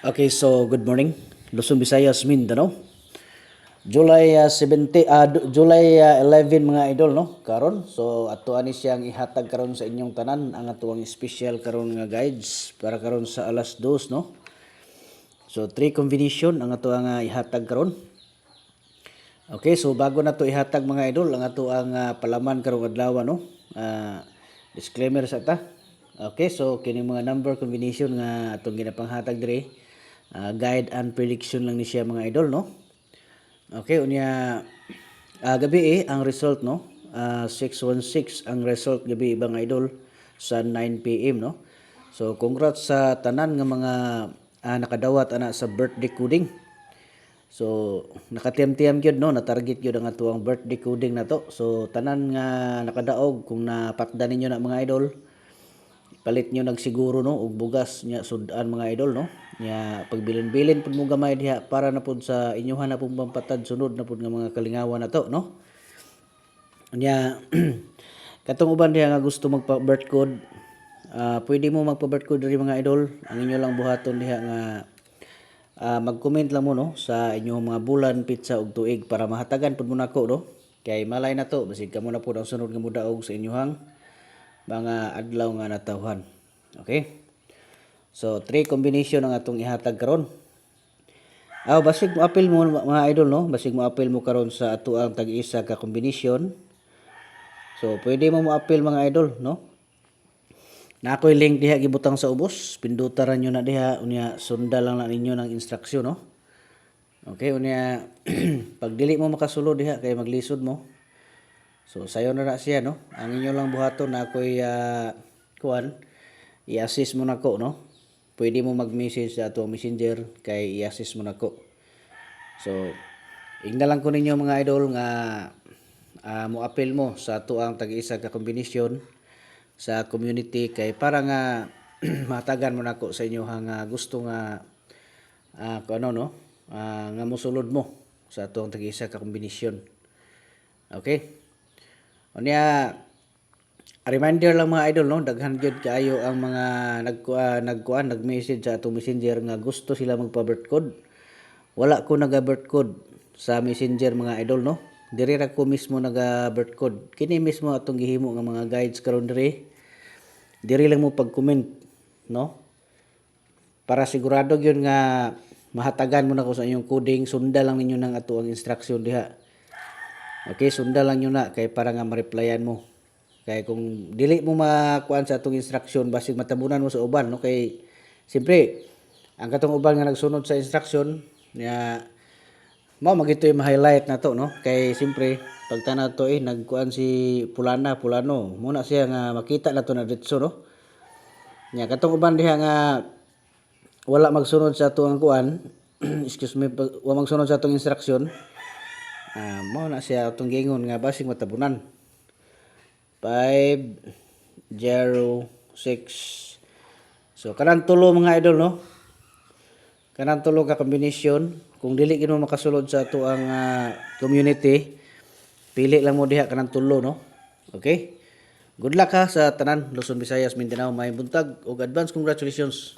Okay, so good morning. Luzon, Visayas, Mindanao. July 17 July 11 mga idol no karon. So ato ani siyang ihatag karon sa inyong tanan ang atuang special karon nga guides para karon sa alas 2 no. So 3 combination ang ato ang ihatag karon. Okay, so bago na to ihatag mga idol ang ato ang palaman karong adlaw no. Disclaimer sa ta. Okay, so kini mga number combination nga atong ginapanghatag dire. Guide and prediction lang ni siya mga idol no. Okay, unya gabi ang result no. 616 ang result gabi ibang idol sa 9 PM no. So congrats sa tanan nga mga nakadawat ana sa birthday coding. So nakatiyam-tiyam gyud no, na-target gyud ang atuang birthday coding na to. So tanan nga nakadaog kung napatdan ninyo na mga idol, palit nyo nagsiguro no og bugas nya sudan mga idol no. Nya pagbilin-bilin pud mo gamay diha para na pud sa inyohan na pud pampatad sunod na pud nga mga kalingawan na to no. Nya katong uban diha nga gusto magpa-birth code, pwede mo magpa-birth code diri mga idol. Ang inyo lang buhaton diha nga mag-comment lang mo no sa inyong mga bulan, pizza ug tuig para mahatagan pud mo nako no. Kay malay na to basig kamo na pud ang sunod nga mudaog sa inyohang mga adlaw nga natawhan. Okay? So 3 combination ang atong ihatag karon. Basig mo apil mo mga idol no, basig mo apil mo karon sa ato ang tag-isa ka combination. So pwede mo apil mga idol no. Na ako'y link diha gibutang sa ubos, pindutaran nyo na diha unya sunda lang na ninyo ng instruksyon no. Okay, unya pag dili mo makasulod diha kay maglisod mo. So sayo na siya no. Ang inyo lang buhaton na ako'y i-assist mo nako no. Pwede mo mag-message sa ato messenger kay i-assist mo nako. So ingna lang ko ninyo mga idol nga mo appeal mo sa ato ang tag-isa ka kombinasyon sa community kay para nga matagan mo nako sa inyo nga gusto nga ano no nga mosulod mo sa ato ang tag-isa ka kombinasyon. Okay? Unya reminder lang mga idol no, daghan gyud kaayo ang mga nag-message sa atong messenger nga gusto sila magpa-birth code. Wala ko naga-birth code sa messenger mga idol no. Diri ra ko mismo naga-birth code. Kini mismo atong gihimo nga mga guides karon diri. Diri lang mo pag-comment no. Para sigurado gyud nga mahatagan mo na ko sa inyong coding, sunda lang ninyo nang ato ang instruction diha. Okay, sunda lang nyo na kay para nga ma-replyan mo. Kay kung dili mo makuan sa atong instruction basig matabunan mo sa uban no kay siyempre ang katong uban nga nagsunod sa instruction niya mao magitoy ma-highlight na to no kay siyempre pag tanaw to nagkuan si pulano muna siya nga makita na to na diretso no. Nya katong uban diha nga wala magsunod sa atong kuan excuse me, wala magsunod sa atong instruction. Mao na siya atong gingon nga basig matabunan. 506. So kanang tulo mga idol no. Kanang tulo ka kombinasyon kung dili gid mo makasulod sa ato ang community, pili lang mo diha kanang tulo no. Okay? Good luck ha sa tanan Luzon, Visayas, Mindanao, may buntag ug advance congratulations.